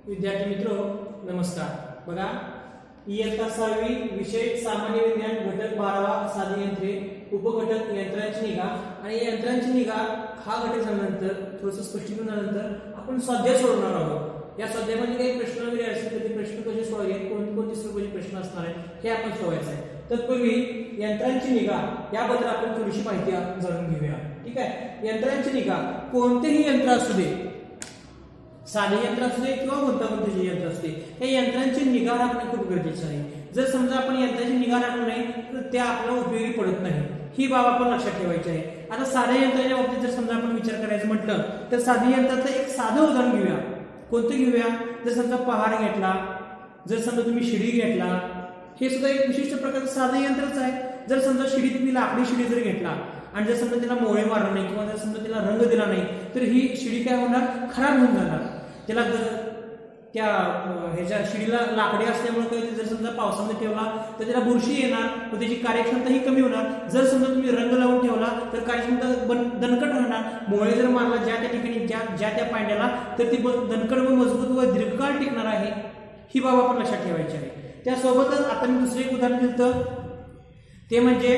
विद्यार्थी मित्रो नमस्कार। बघा इयत्ता 6वी विषय सामान्य विज्ञान घटक 12वा साधी यंत्रे उपघटक यंत्रांची निगा आणि यंत्रांची निगा हा घटक झाल्यानंतर थोडंसं स्पष्टीकरण झाल्यानंतर आपण स्वाध्याय सोडवणार आहोत। या स्वाध्यायामध्ये काही प्रश्न वगैरे असतील तर ते प्रश्न कसे सोडवायचे, कोणकोणते स्वरूपाचे प्रश्न असणार आहेत हे आपण सोडवायचं आहे। तत्पूर्वी यंत्रांची निगा याबद्दल आपण थोडीशी माहिती जाणून घेऊया। ठीक आहे, यंत्रांची निगा कोणतेही यंत्र असू दे, साधे यंत्र असू दे किंवा गुंतागुंतीचे यंत्र असते, या यंत्रांची निगा राखणे खूप गरजेचे आहे। जर समजा आपण यंत्राची निगा राखली नाही तर त्या आपल्याला उपयोगी पडत नाही, ही बाब आपण लक्षात ठेवायची आहे। आता साध्या यंत्राच्या बाबतीत जर समजा आपण विचार करायचं म्हटलं तर साध्या यंत्राचं एक साधं उदाहरण घेऊया। कोणतं घेऊया? जर समजा पहाड घेतला, जर समजा तुम्ही शिडी घेतला, हे सुद्धा एक विशिष्ट प्रकारचं साधं यंत्रच आहे। जर समजा शिडी तुम्ही लाकडी शिडी जर घेतला आणि जर समजा त्याला मोळे मारला नाही किंवा जर समजा त्याला रंग दिला नाही तर ही शिडी काय होणार, खराब होऊन जाणार। त्याला त्या ह्याच्या शिडीला लाकडी असल्यामुळे जर समजा पावसामध्ये ठेवला तर त्याला बुरशी येणार व त्याची कार्यक्षमता ही कमी होणार। जर समजा तुम्ही रंग लावून ठेवला तर कार्यक्षमता दणकट राहणार। मोळे जर मारला ज्या त्या ठिकाणी ज्या त्या पांड्याला तर ती दणकट व मजबूत व दीर्घकाळ टिकणार आहे, ही बाब आपण लक्षात ठेवायची आहे। त्यासोबतच आता मी दुसरे एक उदाहरण दिलं ते म्हणजे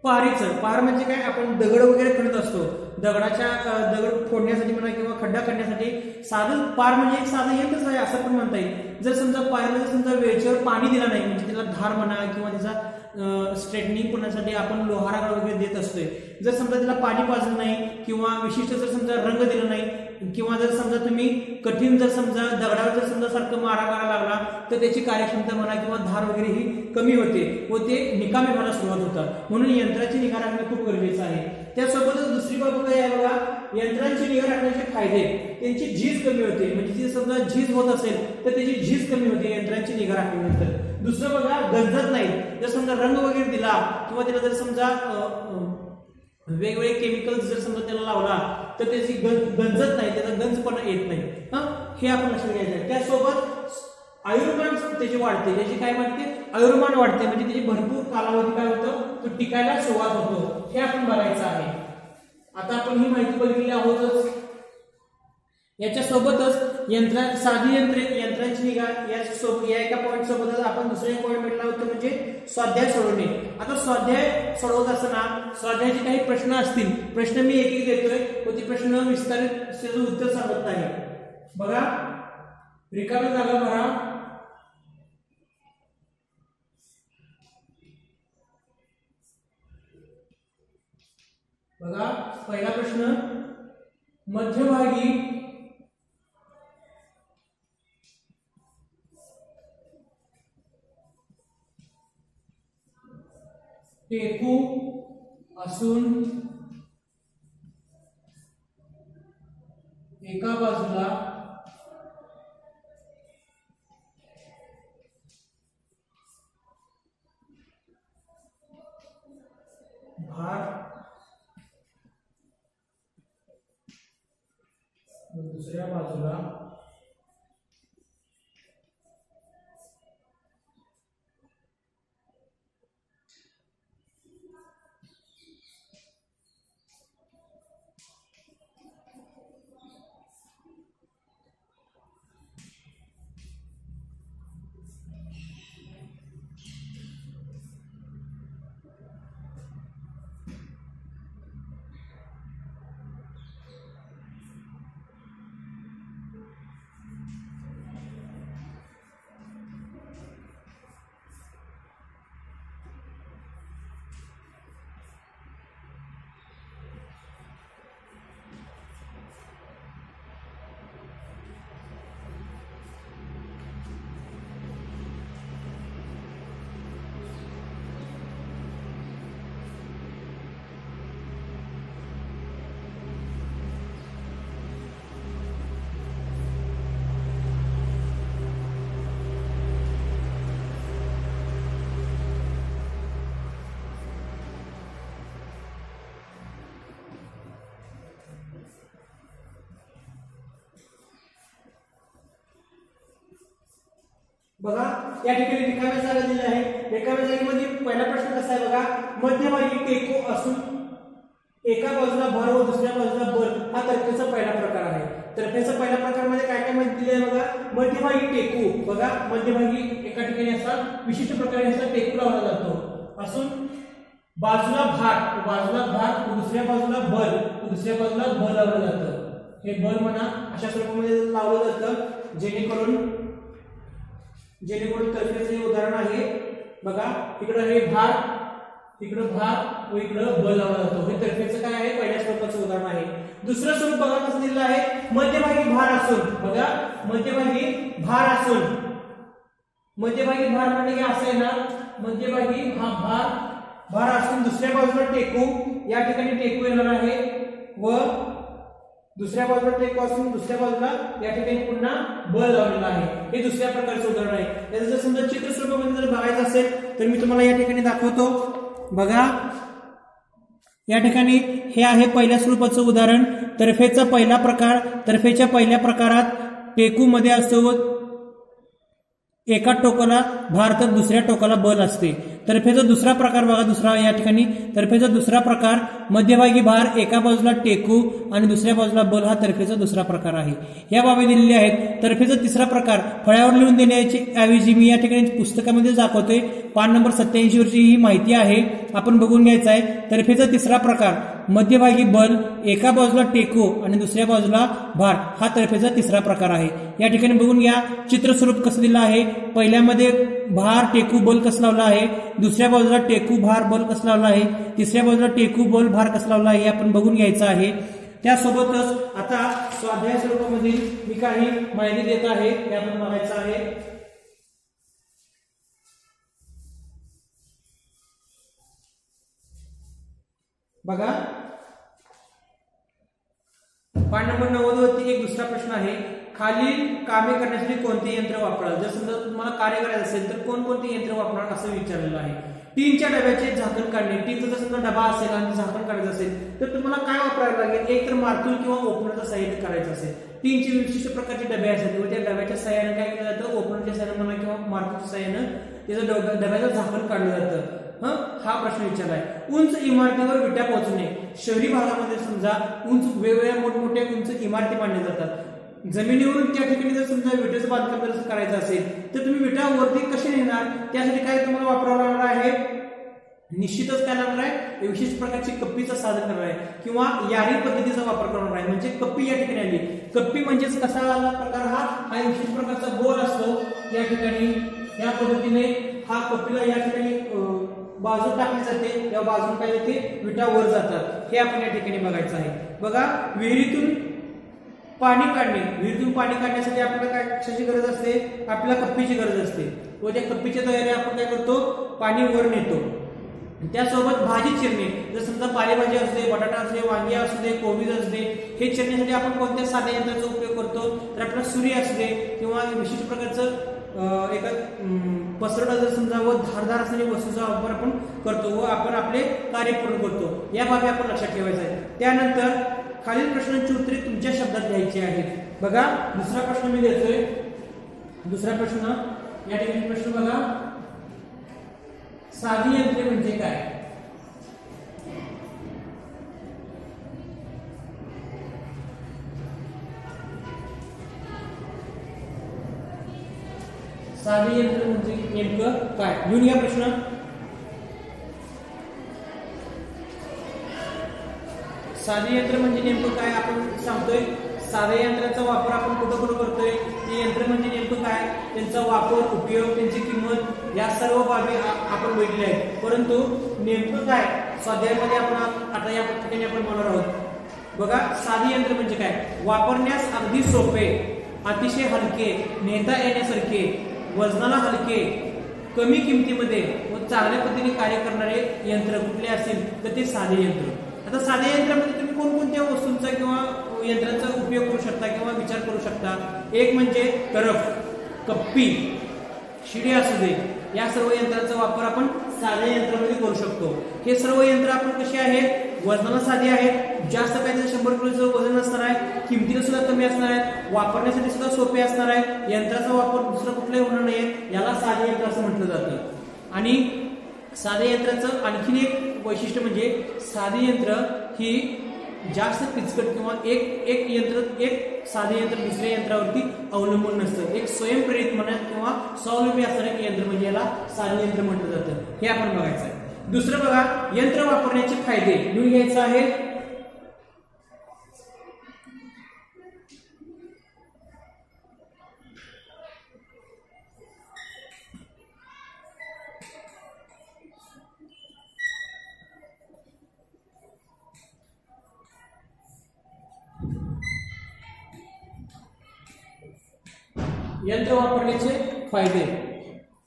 पारीचं। पार म्हणजे काय, आपण दगड वगैरे खणत असतो, दगड फोडण्यासाठी म्हणा किंवा खड्डा खणण्यासाठी साधं पार म्हणजे एक साधं यंत्रच आहे असं पण म्हणता येईल। जर समजा पारला जर समजा वेळेवर पाणी दिलं नाही म्हणजे त्याला धार म्हणा किंवा त्याचा स्ट्रेटनिंग करण्यासाठी आपण लोहारा वगैरे देत असतोय, जर समजा त्याला पाणी पाजलं नाही किंवा विशिष्ट जर समजा रंग दिला नाही किंवा जर समजा तुम्ही कठीण जर समजा दगडावर जर समजा सारखं मारा करायला लागला तर त्याची कार्यक्षमता म्हणा किंवा धार वगैरे ही कमी होते व ते निकामी व्हायला सुरुवात होतात। म्हणून यंत्राची निगा राखणे खूप गरजेचं आहे। त्यासोबतच दुसरी बाब काय आहे बघा, यंत्रांची निगा राखण्याचे फायदे, त्यांची झीज कमी होते। म्हणजे जर समजा झीज होत असेल तर त्याची झीज कमी होते यंत्रांची निगा राखल्यानंतर। दुसरं बघा, गंजत नाही। जर समजा रंग वगैरे दिला किंवा त्याला जर समजा वेगवेगळे केमिकल्स जर समजा त्याला लावला तर त्याची गंजत नाही, त्याचा गंजपणा येत नाही, हे आपण लक्षात घ्यायचं आहे। त्यासोबत आयुर्मान त्याची वाढते, त्याची काय वाढते, आयुर्मान वाढते, म्हणजे त्याची भरपूर कालावधी काय होतं, तो टिकायला सुरुवात होतो, हे आपण बघायचं आहे। आता आपण ही माहिती बघितली आहोतच। याच्या सोबतच साधी यंत्रांची निगा या एका पॉइंट सोबतच आपण दुसरे पॉइंट म्हटला होतं म्हणजे स्वाध्याय सोडवणे। आता स्वाध्याय सोडवत असताना स्वाध्यायाचे काही प्रश्न असतील, प्रश्न मी एक देतोय व ते प्रश्न विस्तारित त्याचं उत्तर सांगत आहे। बघा, रिकामी जागा भरा। बघा, पहिला प्रश्न, मध्यभागी टेकू असून एका बाजूला भार दुसऱ्या बाजूला बघा, या ठिकाणी रिकाम्या जागा दिल्या आहे। रिकाम्या जागेमध्ये पहिला प्रश्न कसा आहे बघा, मध्यभागी टेको असून एका बाजूला भर व दुसऱ्या बाजूला बल, हा तरकेचा पहिला प्रकार आहे। तर तर्फेचा पहिल्या प्रकारमध्ये काय काय माहिती दिली आहे बघा. मध्यभागी टेकू बघा, मध्यभागी एका ठिकाणी असा विशिष्ट प्रकारे असा टेकू लावला जातो असून बाजूला भार दुसऱ्या बाजूला बल लावलं जातं. हे बल म्हणा अशा स्वरूपामध्ये लावलं जातं जेणेकरून तर्फेचं हे उदाहरण आहे बघा. इकडं हे भार, इकडं भार व इकडं बल लावला जातो. हे तर्फेचं काय आहे, पहिल्या स्वरूपाचं उदाहरण आहे. दुसरं स्वरूप बघा कसं दिलेलं आहे. मध्यभागी भार असून बघा, मध्यभागी भार म्हणजे असं आहे ना, मध्यभागी हा भार असून दुसऱ्या बाजूला टेकू, या ठिकाणी टेकू येणार आहे व दुसऱ्या बाजूला टेकू असून दुसऱ्या बाजूला या ठिकाणी पुन्हा बल लावलेलं आहे. हे दुसऱ्या प्रकारचं उदाहरण आहे. याचं जर समजा चित्र स्वरूपामध्ये जर बघायचं असेल तर मी तुम्हाला या ठिकाणी दाखवतो बघा. या ठिकाणी हे आहे पहिल्या स्वरूपाचं उदाहरण. तर्फेचा पहिला प्रकार, तर्फेच्या पहिल्या प्रकारात टेकू मध्ये असतो व एका टोकाला भार तर दुसऱ्या टोकाला बल असते. तर्फेचा दुसरा प्रकार बघा, दुसरा या ठिकाणी तर्फेचा दुसरा प्रकार मध्यभागी भार, एका बाजूला टेकू आणि दुसऱ्या बाजूला बल, हा तर्फेचा दुसरा प्रकार आहे. या बाबी दिलेल्या आहेत. तर्फेचा तिसरा प्रकार फळ्यावर लिहून देण्याची ऐवजी मी या ठिकाणी पुस्तकामध्ये दाखवतोय. पान नंबर 87 वरची ही माहिती आहे, आपण बघून घ्यायचं आहे. तर्फेचा तिसरा प्रकार मध्यभागी बल, एका बाजूला टेकू आणि दुसऱ्या बाजूला भार, हा तर्फेचा तिसरा प्रकार आहे. या ठिकाणी बघून घ्या चित्र स्वरूप कसं दिलं आहे. पहिल्यामध्ये भार टेकू बल कसं लावलं आहे, दुसऱ्या बाजूला टेकू भार बल कसं लावलं आहे, तिसऱ्या बाजूला टेकू बल भार कसं लावलं आहे, हे आपण बघून घ्यायचं आहे. त्यासोबतच आता स्वाध्याय स्वरूपामध्ये मी काही माहिती देत आहे, हे आपण बघायचं आहे. बघा पान नंबर 90 वरती एक दुसरा प्रश्न आहे. खालील कामे करण्यासाठी कोणते यंत्र वापराल. जर समजा तुम्हाला कार्य करायचं असेल तर कोणकोणते यंत्र वापरणार असं विचारलेलं आहे. टीनच्या डब्याचे झाकण काढणे. टीनचा जर समजा डबा असेल आणि झाकण काढायचं असेल तर तुम्हाला काय वापरायला लागेल. एक तर मारतूल किंवा ओपनरचं साहाय्य करायचं असेल. टीनचे विशिष्ट प्रकारचे डबे असतात व त्या डब्याच्या साहाय्याने काय केलं जातं, ओपनरच्या साहाय्याने म्हणा किंवा मारतूलच्या साहाय्याने त्याचं डब्याचं झाकण काढलं जातं. हा प्रश्न विचारलाय. उंच इमारतीवर विटा पोहोचणे. शहरी भागामध्ये समजा उंच वेगवेगळ्या मोठमोठ्या उंच इमारती बांधल्या जातात. जमिनीवरून त्या ठिकाणी जर समजा विटेचं बांधकाम जर करायचं असेल तर तुम्ही विटा वरती कशी नेणार, त्यासाठी काय तुम्हाला वापरावं लागणार आहे. निश्चितच काय लागणार आहे, विशिष्ट प्रकारची कप्पीचं साधन करणार आहे किंवा यारी पद्धतीचा वापर करणार आहे. म्हणजे कप्पी या ठिकाणी आली. कप्पी म्हणजेच कसा प्रकार, हा विशिष्ट प्रकारचा गोल असतो. या ठिकाणी या पद्धतीने हा कप्पीला या ठिकाणी बाजू टाकली जाते, या बाजून काय होते, विटा वर जातात. हे आपण या ठिकाणी बघायचं आहे. बघा विहिरीतून पाणी काढणे. विहिरीतून पाणी काढण्यासाठी आपल्याला काय कशाची गरज असते, आपल्याला कप्पीची गरज असते व त्या कप्पीच्या तयारी आपण काय करतो, पाणी वर नेतो. त्यासोबत भाजी चिरणे. जर समजा पालेभाजी असते, बटाटा असते, वांगी असते, कोबीज असते, हे चिरण्यासाठी आपण कोणत्या साध्या यंत्राचा उपयोग करतो तर आपला सुरी असते किंवा विशिष्ट प्रकारचं एका पसरडा जर समजा व धारदार असणारी वस्तूचा वापर आपण करतो व आपण आपले कार्य पूर्ण करतो. या बाबी आपण लक्षात ठेवायचं आहे. त्यानंतर खालील प्रश्नांची उत्तरे तुमच्या शब्दात द्यायची आहेत. बघा दुसरा प्रश्न मी देतोय. दुसरा प्रश्न या ठिकाणी प्रश्न बघा, साधी यंत्रे म्हणजे काय. साधी यंत्र म्हणजे नेमकं काय, लिहून घ्या प्रश्न. साधे यंत्र म्हणजे नेमकं काय आपण सांगतोय. साध्या यंत्राचा वापर आपण कुठं कुठं करतोय, ते यंत्र म्हणजे नेमकं काय, त्यांचा वापर, उपयोग, त्यांची किंमत, या सर्व बाबी आपण बघितल्या आहेत. परंतु नेमकं काय स्वाध्यायामध्ये आपण आता या ठिकाणी आपण बोलणार आहोत. बघा साधी यंत्र म्हणजे काय, वापरण्यास अगदी सोपे, अतिशय हलके, नेता येण्यासारखे, वजनाला हलके, कमी किमतीमध्ये व चांगल्या पद्धतीने कार्य करणारे यंत्र कुठले असेल तर ते साधे यंत्र. आता साध्या यंत्रामध्ये तुम्ही कोणकोणत्या वस्तूंचा किंवा यंत्रांचा उपयोग करू शकता किंवा विचार करू शकता. एक म्हणजे टरफ, कप्पी, शिडी असू दे, या सर्व यंत्रांचा वापर आपण साध्या यंत्रामध्ये करू शकतो. हे सर्व यंत्र आपण कशी आहेत, वजनाला साधी आहेत, जास्त काय 100 किलोचं वजन असणार आहे, किमतीला सुद्धा कमी असणार आहे, वापरण्यासाठी सुद्धा सोपे असणार आहे, यंत्राचा वापर दुसरं कुठलाही होणार नाही, याला साधे यंत्र असं म्हटलं जातं. आणि साधे यंत्राचं आणखीन एक वैशिष्ट्य म्हणजे साधे यंत्र ही जास्त किचकट किंवा एक साधे यंत्र दुसऱ्या यंत्रावरती अवलंबून नसतं. एक स्वयंप्रेरित म्हणा किंवा स्वावलंबी असणारे यंत्र म्हणजे याला साधे यंत्र म्हटलं जातं. हे आपण बघायचं आहे. दुसरं बघा, यंत्र वापरण्याचे फायदे लिहून घ्यायचं आहे. यंत्र वापरण्याचे फायदे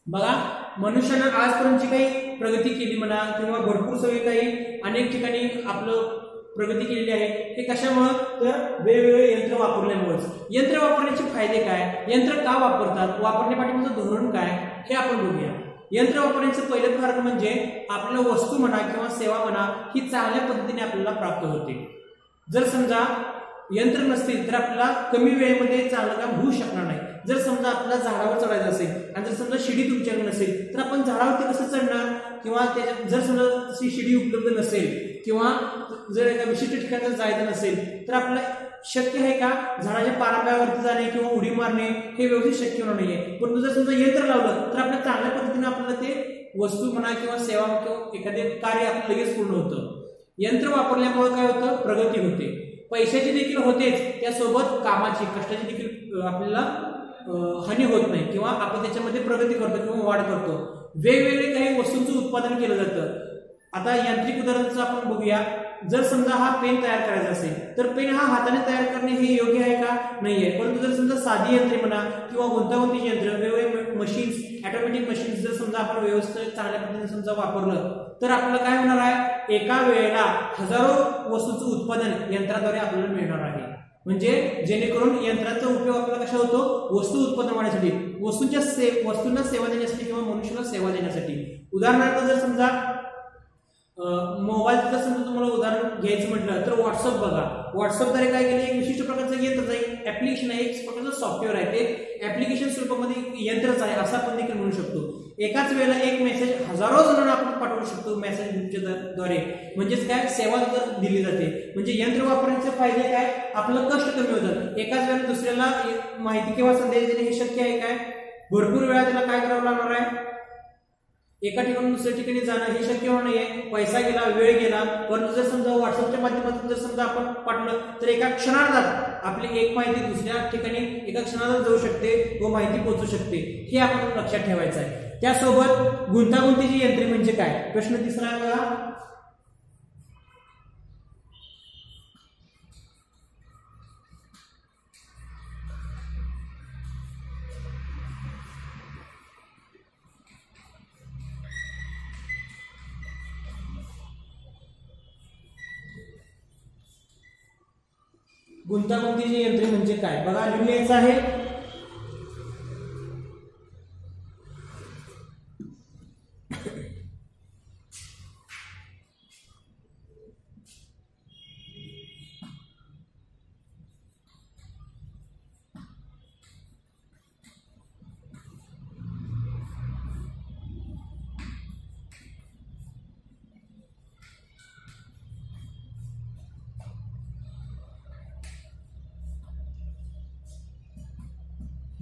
बघा, मनुष्यानं आजपर्यंतची काही प्रगती केली म्हणा किंवा भरपूर सगळी काही अनेक ठिकाणी आपलं प्रगती केलेली आहे. हे कशामुळे तर वेगवेगळे यंत्र वापरल्यामुळेच. यंत्र वापरण्याचे फायदे काय, यंत्र का वापरतात, वापरण्यापाठीमागचं धोरण काय, हे आपण बघूया. यंत्र वापरण्याचं पहिलं कारण म्हणजे आपल्याला वस्तू म्हणा किंवा सेवा म्हणा ही चांगल्या पद्धतीने आपल्याला प्राप्त होते. जर समजा यंत्र नसतील तर आपल्याला कमी वेळेमध्ये चांगलं काम होऊ शकणार नाही. जर समजा आपल्याला झाडावर चढायचं असेल आणि जर समजा शिडी तुमच्याकडे नसेल तर आपण झाडावरती कसं चढणार, किंवा त्याच्यात जर समजा तशी शिडी उपलब्ध नसेल किंवा जर एका विशिष्ट ठिकाणी जायचं नसेल तर आपल्याला शक्य आहे का झाडाच्या पारंब्यावरती जाणे किंवा उडी मारणे हे व्यवस्थित शक्य होणार नाहीये. परंतु जर समजा यंत्र लावलं तर आपल्या चांगल्या पद्धतीने आपल्याला ते वस्तू म्हणा किंवा सेवा किंवा एखादे कार्य आपलं लगेच पूर्ण होतं. यंत्र वापरल्यामुळे काय होतं, प्रगती होते, पैशाची देखील होतेच, त्यासोबत कामाची कष्टाची देखील आपल्याला हानी होत नाही किंवा आपण त्याच्यामध्ये प्रगती करतो किंवा वाढ करतो. वेगवेगळे काही वस्तूंचं उत्पादन केलं जातं. आता यांत्रिक उदाहरणाचं आपण बघूया. जर समजा हा पेन तयार करायचा असेल तर पेन हा हाताने तयार करणे हे योग्य आहे का, नाही आहे. परंतु जर समजा साधी यंत्रे म्हणा किंवा गुंतागुंतीची यंत्र, वेगवेगळे मशीन्स, ऑटोमॅटिक मशीन्स जर समजा आपण व्यवस्थित चांगल्या पद्धतीने समजा वापरलं तर आपल्याला काय होणार आहे, एका वेळेला हजारो वस्तूंचं उत्पादन यंत्राद्वारे आपल्याला मिळणार आहे. म्हणजे जेणेकरून यंत्राचा उपयोग आपल्याला कशा होतो, वस्तू उत्पन्न होण्यासाठी, वस्तूंना सेवा देण्यासाठी किंवा मनुष्याला सेवा देण्यासाठी. उदाहरणार्थ जर समजा मोबाईलचं जर समजा तुम्हाला उदाहरण घ्यायचं म्हटलं तर व्हॉट्सअप बघा. व्हॉट्सअपद्वारे काय केलं, एक विशिष्ट प्रकारचं यंत्रच आहे, ऍप्लिकेशन आहे, एक प्रकारचं सॉफ्टवेअर आहे, ते ऍप्लिकेशन स्वरूपामध्ये यंत्रच आहे असं आपण देखील म्हणू शकतो. एकाच वेळेला एक मेसेज हजारो जणांना आपण पाठवू शकतो मेसेज ग्रुपच्याद्वारे. म्हणजेच काय, सेवा दिली जाते. म्हणजे यंत्र वापरण्याचे फायदे काय, आपलं कष्ट कमी होतात. एकाच वेळेला दुसऱ्याला माहिती किंवा संदेश देणे हे शक्य आहे काय, भरपूर वेळा त्याला काय करावं लागणार आहे, एका ठिकाणी दुसऱ्या ठिकाणी जाणं हे शक्य होणार नाहीये. पैसा गेला, वेळ गेला. परंतु जर समजा व्हॉट्सअपच्या माध्यमातून जर समजा आपण पाठवलं तर एका क्षणार्धात आपली एक माहिती दुसऱ्या ठिकाणी एका क्षणार्धात जाऊ शकते व माहिती पोहोचू शकते. हे आपण लक्षात ठेवायचं आहे. त्यासोबत गुंतागुंतीची यंत्रे म्हणजे काय, प्रश्न तिसरा बघा. गुंतागुंतीची यंत्रे म्हणजे काय बघा, लिहून घ्यायचं आहे.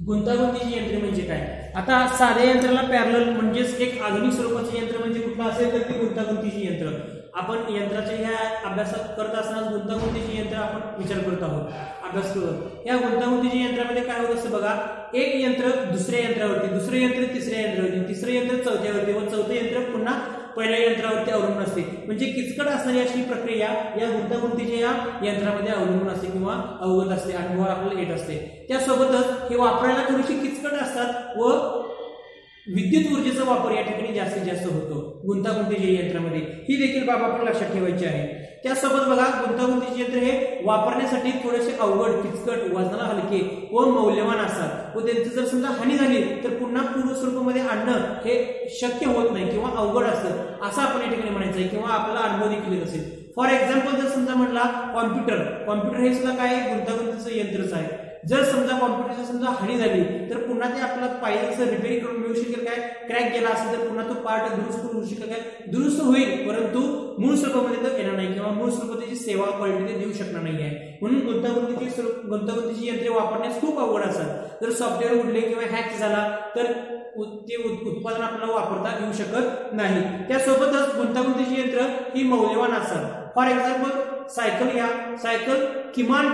गुंतागुंतीची यंत्रे म्हणजे काय, आता साध्या यंत्राला पॅरलल म्हणजेच एक आधुनिक स्वरूपाचे यंत्र म्हणजे कुठलं असेल तर ती गुंतागुंतीची यंत्र. आपण यंत्राच्या ह्या अभ्यासात करत असताना गुंतागुंतीची यंत्र आपण विचार करत आहोत, अभ्यास करतो. या गुंतागुंतीच्या यंत्रामध्ये काय होत असतं बघा, एक यंत्र दुसऱ्या यंत्रावरती, दुसरं यंत्र तिसऱ्या यंत्रावरती, तिसरं यंत्र चौथ्यावरती व चौथं यंत्र पुन्हा पहिल्या यंत्रावरती अवलंबून असते. म्हणजे किचकट असणारी अशी प्रक्रिया या गुंतागुंतीच्या या यंत्रामध्ये अवलंबून असते किंवा अवगत असते, अनुभवाला आपल्याला येत असते. त्यासोबतच हे वापरायला थोडीशी किचकट असतात व विद्युत ऊर्जेचा वापर या ठिकाणी जास्तीत जास्त होतो गुंतागुंतीच्या यंत्रामध्ये. ही देखील बाब आपण लक्षात ठेवायची आहे. त्यासोबत बघा, गुंतागुंतीचे यंत्र हे वापरण्यासाठी थोडेसे अवघड, किचकट, वजनाला हलके व मौल्यवान असतात व त्यांची जर समजा हानी झाली तर पुन्हा पूर्ण स्वरूपामध्ये आणणं हे शक्य होत नाही किंवा अवघड असतं असं आपण या ठिकाणी म्हणायचं आहे किंवा आपला अनुभव देखील असेल. फॉर एक्झाम्पल जर समजा म्हटला कॉम्प्युटर हे सुद्धा काय गुंतागुंतीचं यंत्रच आहे. जर समजा कॉम्प्युटरची समजा हानी झाली तर पुन्हा ते आपल्याला पाहिजे तसं रिपेअर करून मिळू शकेल काय, क्रॅक गेला असेल तर पुन्हा तो पार्ट दुरुस्त होऊ शकेल काय, दुरुस्त होईल परंतु मूळ स्वरूपामध्ये तो येणार नाही किंवा मूळ स्वरूपात त्याची सेवा क्वालिटी ते देऊ शकणार नाही आहे. म्हणून गुंतागुंतीची यंत्रे वापरण्यास खूप अवघड असतात. जर सॉफ्टवेअर उडले किंवा हॅक झाला तर ते उत्पादन आपल्याला वापरता येऊ शकत नाही. त्यासोबतच गुंतागुंतीची यंत्र ही मौल्यवान असतात. फॉर एक्झाम्पल सायकल घ्या, सायकल किमान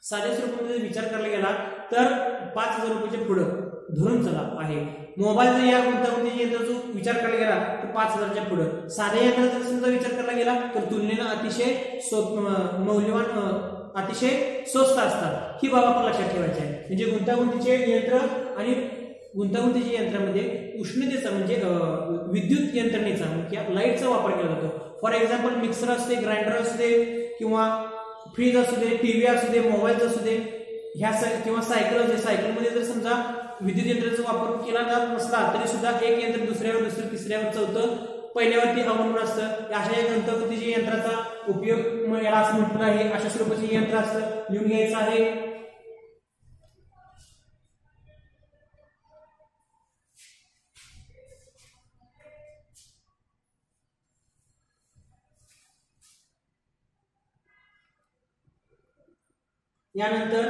साध्या स्वरूपामध्ये विचार करायला गेला तर 5,000 रुपयाच्या पुढं धरून चला आहे. मोबाईल जर या गुंतागुंतीच्या यंत्राचा विचार करायला गेला तर 5,000च्या पुढं. साध्या यंत्राचा समजा विचार करायला गेला तर तुलनेनं अतिशय मौल्यवान अतिशय स्वस्त असतात. ही बाब आपण लक्षात ठेवायची आहे. म्हणजे गुंतागुंतीचे यंत्र आणि गुंतागुंतीच्या यंत्रामध्ये उष्णतेचा म्हणजे विद्युत यंत्रणेचा म्हणजे लाईटचा वापर केला जातो. फॉर एक्झाम्पल मिक्सर असते, ग्राइंडर असते किंवा फ्रीज असू दे, टीव्ही असू दे, मोबाईल असू दे, ह्या किंवा सायकल असते. सायकलमध्ये जर समजा विद्युत यंत्राचा वापर केला जात नसला तरी सुद्धा एक यंत्र दुसऱ्यावर, दुसरं तिसऱ्यावर, चौथं पहिल्यावरती अवलंबून असतं. अशा गुंतागुंतीच्या यंत्राचा उपयोग याला असं म्हटलं आहे. अशा स्वरूपाचे यंत्र असतं, लिहून घ्यायचं आहे. यानंतर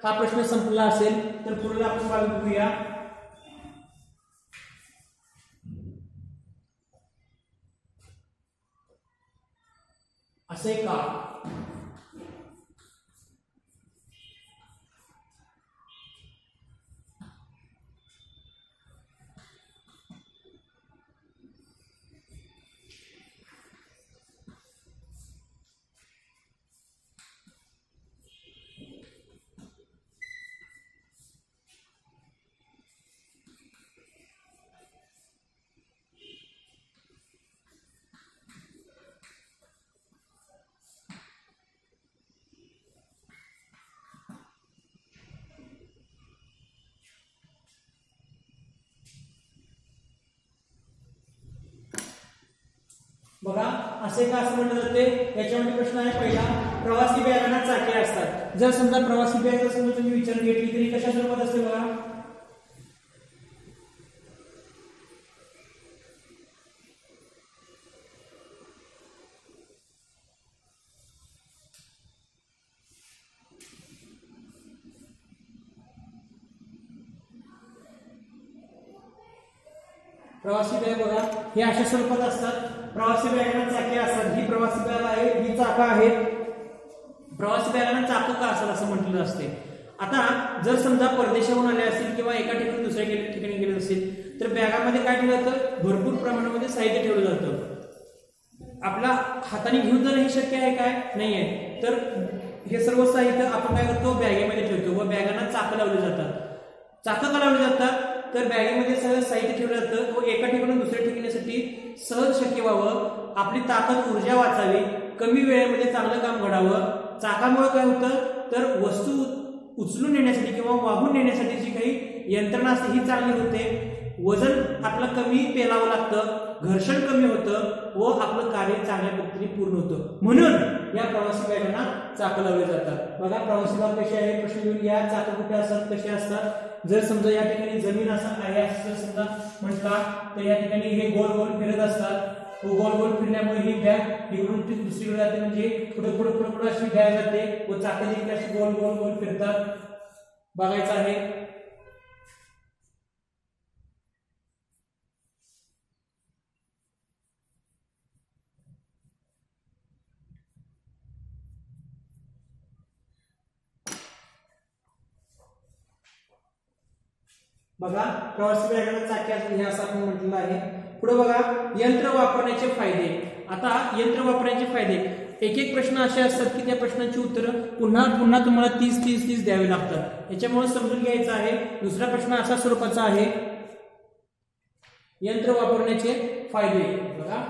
हा प्रश्न संपला असेल तर पुढे आपण बघूया. असे का? बघा असे का असं म्हटलं जाते. याच्यामध्ये प्रश्न आहे पहिला, प्रवासी बॅगांना चाके असतात. जर समजा प्रवासी बॅग जर समजा तुम्ही विचार घेतली तरी कशा स्वरूपात असते बघा. प्रवासी बॅग बघा हे अशा स्वरूपात असतात. प्रवासी बॅगांना चाके असतात. ही प्रवासी बॅग आहे, ही चाकं आहेत. प्रवासी बॅगांना चाकं का असतात असं म्हटलेलं असते. आता जर समजा परदेशाहून आले असतील किंवा एका ठिकाणी दुसऱ्या ठिकाणी गेले असेल तर बॅगामध्ये काय ठेवलं जातं, भरपूर प्रमाणामध्ये साहित्य ठेवलं जातं. आपला हाताने घेऊन जाणं हे शक्य आहे काय, नाही आहे. तर हे सर्व साहित्य आपण काय करतो, बॅगेमध्ये ठेवतो व बॅगांना चाकं लावली जातात. चाकं का लावली जातात तर बॅगेमध्ये सगळं साहित्य ठेवलं जातं व एका ठिकाणून दुसऱ्या ठिकाणासाठी सहज शक्य व्हावं, आपली ताकद ऊर्जा वाचावी, कमी वेळेमध्ये चांगलं काम घडावं. चाकामुळे काय होतं तर वस्तू उचलून नेण्यासाठी किंवा वाहून नेण्यासाठी जी काही यंत्रणा असते ही चांगली होते. वजन आपलं कमी पेलावं लागतं, घर्षण कमी होतं व आपलं कार्य चांगल्या पद्धतीने पूर्ण होतं. म्हणून या प्रवासी बॅगांना चाकं लावले जातात. बघा प्रवासी बॅग कशी आहे, प्रश्न लिहून घ्या. चाकं कुठे असतात, कसे असतात. जर समजा या ठिकाणी जमीन असं आहे असं जर समजा म्हटला तर या ठिकाणी हे गोल गोल फिरत असतात. गोल गोल फिरल्यामुळे ही बॅग इकडून दुसरीकडे जाते, म्हणजे पुढे पुढे पुढे पुढे अशी बॅग जाते व चाकं देखील अशी गोल गोल गोल फिरतात. बघायचं आहे. बघा प्रवासी बॅगांना चाके असतात हे असं आपण म्हटलेलं आहे. पुढे बघा यंत्र वापरण्याचे फायदे. आता यंत्र वापरण्याचे फायदे, एक एक प्रश्न असे असतात की त्या प्रश्नाची उत्तरं पुन्हा पुन्हा तुम्हाला 30 द्यावी लागतात. याच्यामुळे समजून घ्यायचं आहे. दुसरा प्रश्न अशा स्वरूपाचा आहे, यंत्र वापरण्याचे फायदे. बघा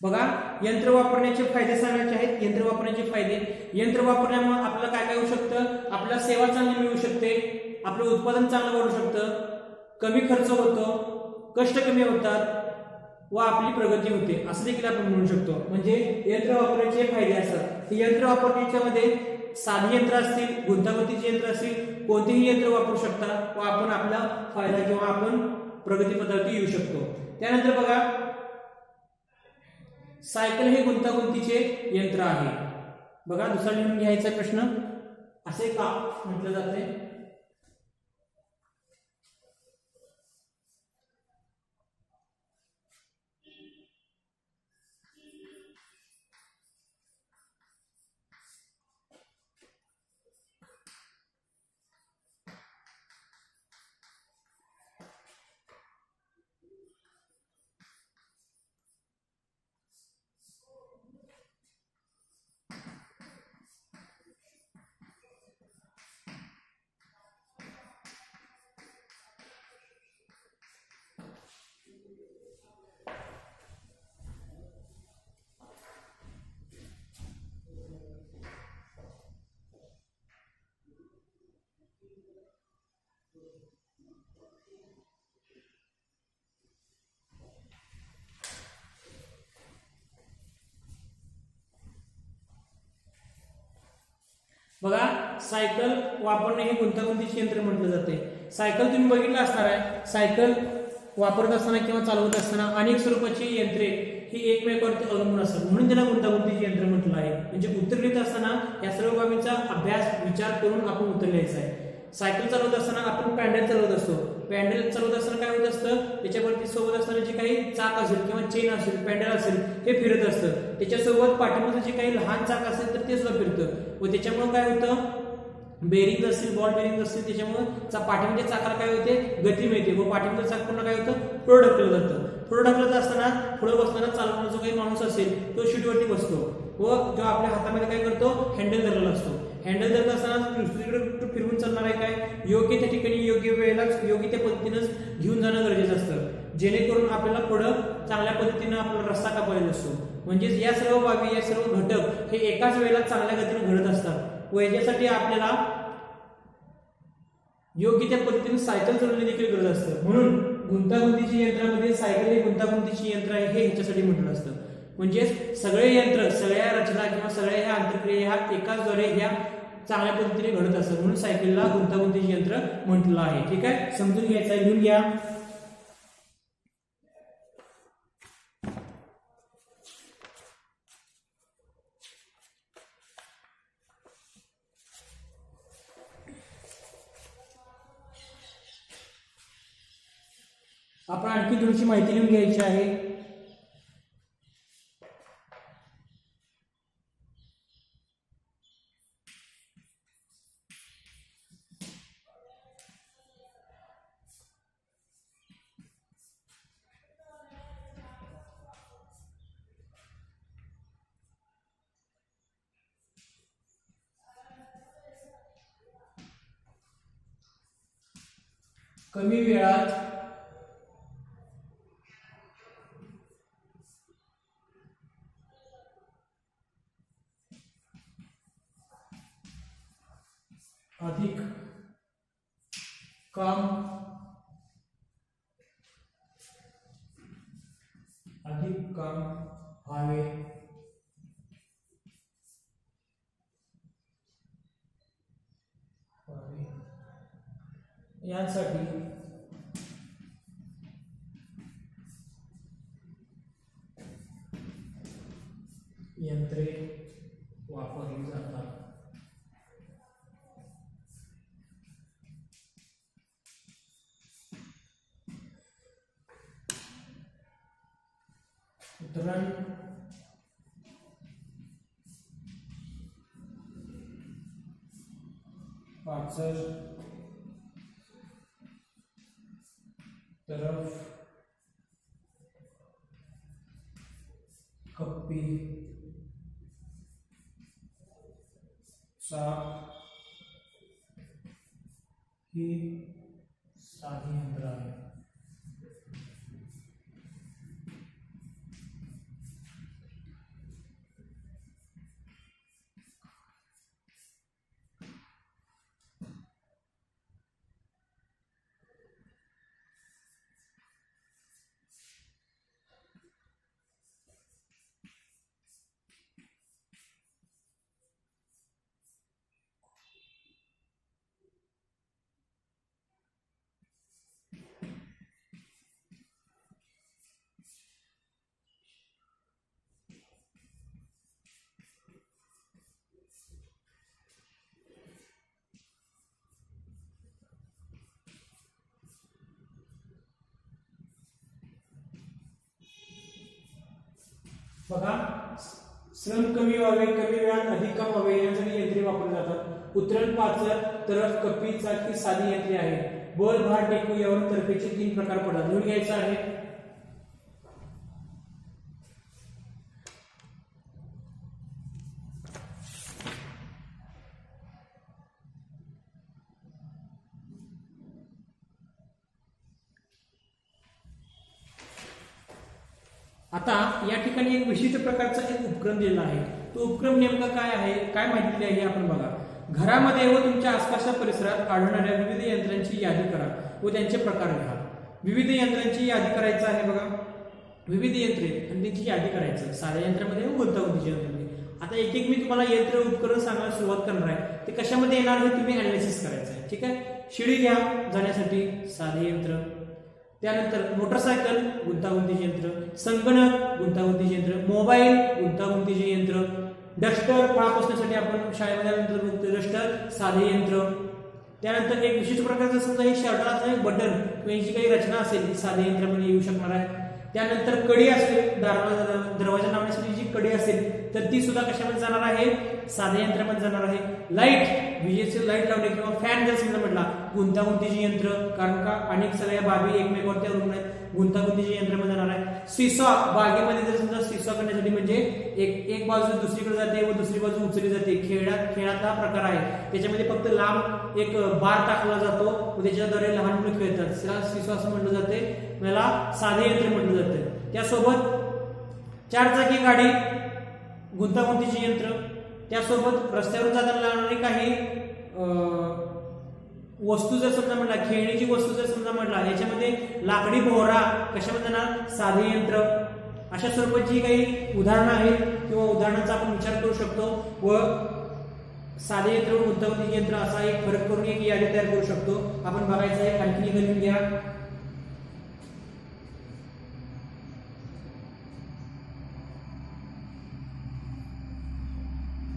बघा, यंत्र वापरण्याचे फायदे सांगायचे आहेत. यंत्र वापरण्याचे फायदे, यंत्र वापरल्यामुळे आपल्याला काय काय होऊ शकतं, आपल्याला सेवा चांगली मिळू शकते, आपलं उत्पादन चांगलं वाढू शकतं, कमी खर्च होतो, कष्ट कमी होतात व आपली प्रगती होते असं देखील आपण म्हणू शकतो. म्हणजे यंत्र वापरण्याचे फायदे असतात. यंत्र वापरण्याच्या मध्ये साधी यंत्र असतील, गुंतागुंतीची यंत्र असतील, कोणतेही यंत्र वापरू शकता व आपण आपला फायदा किंवा आपण प्रगतीपथावरती येऊ शकतो. त्यानंतर बघा, सायकल हे गुंतागुंतीचे यंत्र आहे. बघा, दुसरा लिहून घ्यायचा प्रश्न, असे का म्हटलं जाते. बघा, सायकल वापरणे हे गुंतागुंतीचे यंत्र म्हटलं जाते. सायकल तुम्ही बघितलं असणार आहे. सायकल वापरत असताना किंवा चालवत असताना अनेक स्वरूपाची यंत्रे ही एकमेकांवरती अवलंबून असतात, म्हणून त्याला गुंतागुंतीचे यंत्र म्हटलं आहे. म्हणजे उत्तर लिहित असताना या सर्व बाबींचा अभ्यास विचार करून आपण उत्तर लिहायचं आहे. सायकल चालवत असताना आपण पॅन्डल चालवत असतो. पॅन्डल चालवत असताना काय होत असतं, त्याच्यावरती सोबत असताना जे काही चाक असेल किंवा चेन असेल, पॅन्डल असेल, हे फिरत असतं. त्याच्यासोबत पाठीमागचं जे काही लहान चाक असेल तर ते सुद्धा फिरतं व त्याच्यामुळे काय होतं, बेरिंग असतील, बॉल बेरिंग असतील, त्याच्यामुळे पाठीमध्ये चाकाला काय होते, गती मिळते व पाठीमध्ये चाक पुन्हा काय होतं, पुढे ढकललं जातं. पुढे ढकलत असताना पुढे बसताना चालवणारा जो काही माणूस असेल तो शीटवरती बसतो व जो आपल्या हातामध्ये काय करतो, हँडल धरलेला असतो. हँडल धरत असताना दुसरीकडे फिरवून चालणार आहे काय, योग्य त्या ठिकाणी योग्य वेळेला योग्य त्या पद्धतीनेच घेऊन जाणं गरजेचं असतं, जेणेकरून आपल्याला पुढे चांगल्या पद्धतीने आपला रस्ता कापायचा असतो. म्हणजेच या सर्व बाबी, या सर्व घटक हे एकाच वेळेला चांगल्या गतीने घडत असतात व याच्यासाठी आपल्याला योग्य त्या पद्धतीने सायकल चालवणे देखील गरज असतं. म्हणून गुंतागुंतीच्या यंत्रामध्ये सायकल हे गुंतागुंतीची यंत्र आहे हे ह्याच्यासाठी म्हटलं असतं. म्हणजेच सगळे यंत्र, सगळ्या रचना किंवा सगळ्या ह्या आंतरक्रिया ह्या एकाच द्वारे ह्या चांगल्या पद्धतीने घडत असतात, म्हणून सायकलला गुंतागुंतीचे यंत्र म्हटलं आहे. ठीक आहे, समजून घ्यायचं आहे, लिहून घ्या. आपण आणखी थोडीशी माहिती लिहून घ्यायची आहे. कमी वेळात अधिक काम व्हावे यासाठी यंत्रे वापरली जातात. उदाहरण पाचल तरफ कप्पी चाक ही साधी यंत्र आहे. बघा, श्रम कमी व्हावे, कमी वेळात अधिक काम व्हावे यासाठी यंत्रे वापरली जातात. उतरण, पाचर, तरफ, कपी, चाकी साधी यंत्रे आहेत. बल, भार, टेकू यावरून तरफेचे 3 प्रकार पडतात. लिहून घ्यायचं आहे. आता या ठिकाणी एक विशिष्ट प्रकारचा एक उपक्रम दिलेला आहे. तो उपक्रम नेमका काय आहे, काय माहिती आहे हे आपण बघा. घरामध्ये व तुमच्या आसपासच्या परिसरात आढळणाऱ्या विविध यंत्रांची यादी करा व त्यांचे प्रकार लिहा. विविध यंत्रांची यादी करायचं आहे. बघा, विविध यंत्रे आणि त्यांची यादी करायचं, साध्या यंत्रामध्ये व गुंतागुंतीच्या यंत्रामध्ये. आता एक एक मी तुम्हाला यंत्र उपकरण सांगायला सुरुवात करणार आहे. ते कशामध्ये येणार हे तुम्ही अनालिसिस करायचं आहे. ठीक आहे. शिडी घ्या जाण्यासाठी साधे यंत्र, त्यानंतर मोटरसायकल गुंतागुंतीचे यंत्र, संगणक गुंतागुंतीचे यंत्र, मोबाईल गुंतागुंतीचे यंत्र, डस्टर फळा पुसण्यासाठी आपण शाळेमध्ये डस्टर साधे यंत्र. त्यानंतर एक विशिष्ट प्रकारचं समजा हे शर्टाचं बटन किंवा याची काही रचना असेल ती साधे यंत्रामध्ये येऊ शकणार आहे. त्यानंतर कडी असेल, दरवाजा लावण्यासाठी जी कडी असेल तर ती सुद्धा कशामध्ये जाणार आहे, साध्या यंत्रामध्ये जाणार आहे. लाईट, विजेचे लाईट लावणे किंवा फॅन जर समजा म्हटला गुंतागुंतीचे यंत्र, कारण का अनेक सगळ्या बाबी एकमेकांवरती अवलंबून आहेत, गुंतागुंतीच्या यंत्रामध्ये जाणार आहे. सीसॉ, बागेमध्ये जर समजा सीसॉ करण्यासाठी म्हणजे एक बाजू दुसरीकडे जाते व दुसरी बाजू उचलली जाते, खेळाचा प्रकार आहे. त्याच्यामध्ये फक्त लांब एक बार टाकला जातो व त्याच्याद्वारे लहान मुलं खेळतात. सीसॉ असं म्हटलं जाते, याला साधे यंत्र म्हटलं जातं. त्यासोबत 4 चाकी गाडी गुंतागुंतीचे यंत्र, त्यासोबत रस्त्यावर जाताना लागणारी काही वस्तू जर समजा म्हटला, खेळण्याची वस्तू जर समजा म्हटला, याच्यामध्ये लाकडी भोवरा कशामध्ये जाणार, साधे यंत्र. अशा स्वरूपाची काही उदाहरणं आहेत किंवा उदाहरणांचा आपण विचार करू शकतो व साधे यंत्र व गुंतागुंतीचे यंत्र असा एक फरक करून एक यादी तयार करू शकतो. आपण बघायचं आहे. आणखी लिहून घ्या.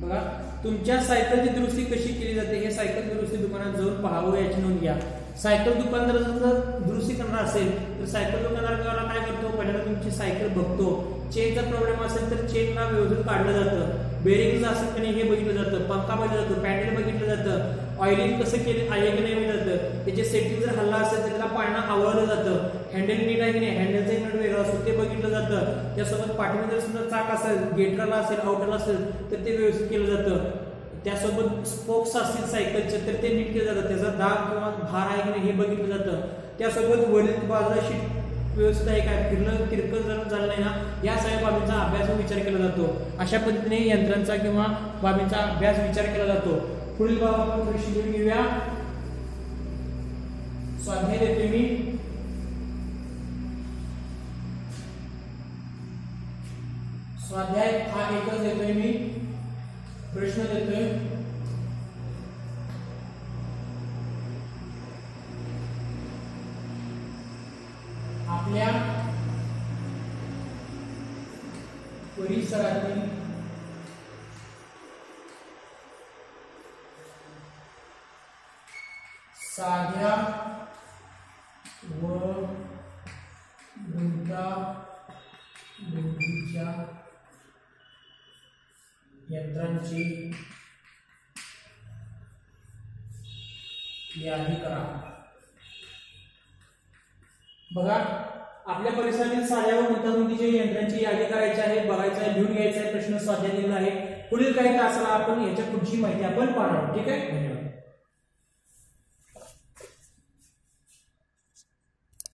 बघा, तुमच्या सायकलची दुरुस्ती कशी केली जाते हे सायकल दुरुस्ती दुकानात जाऊन पाहावं याची नोंद घ्या. सायकल दुकानदार जर दुरुस्ती करणार असेल तर सायकल दुकानदार काय करतो, पहिल्यांदा तुमची सायकल बघतो. चेनचा प्रॉब्लेम असेल तर चेनला व्यवस्थित काढलं जातं, बेरिंग असेल की नाही हे बघितलं जातं, पंखा बघितलं जातं, पॅडल बघितलं जातं, ऑइलिंग कसं केलं आहे की नाही बघितलं जातं, त्याचे सेटिंग जर हल्ला असेल तर त्याला पाण्यानं आवळलं जातं, हँडल नीट आहे की नाही, हँडलचा एक नट वेगळा असतो ते बघितलं जातं. त्यासोबत पाठीमध्ये जर समजा चाक असेल, गेटरला असेल, आउटरला असेल तर ते व्यवस्थित केलं जातं. त्यासोबत स्पोक्स असतील सायकलचे तर ते नीट केलं जातं, त्याचा दाब किंवा भार आहे की नाही हे बघितलं जातं. त्यासोबत वरील बाजूला शीट व्यवस्थित आहे काय, फिरलं तिरकं जर झालं नाही ना, या सगळ्या बाबींचा अभ्यास व विचार केला जातो. अशा पद्धतीने यंत्रांचा किंवा बाबींचा अभ्यास विचार केला जातो. पुढील बाब आपण थोडीशी लिहून घेऊया. स्वाध्याय देतोय मी. स्वाध्याय हा एकच देतोय मी, प्रश्न देतोय. आपल्या परिसरातील साध्या व गुंतागुंतीच्या यंत्रांची यादी करा. बघा, आपल्या परिसरातील साध्या व गुंतागुंतीच्या यंत्रांची यादी करायची आहे, बघायचं आहे, लिहून घ्यायचं आहे. प्रश्न स्वाध्याय दिलेला आहे. पुढील काही तासाला आपण याच्या पुढची माहिती आपण पाहणार. ठीक आहे. धन्यवाद.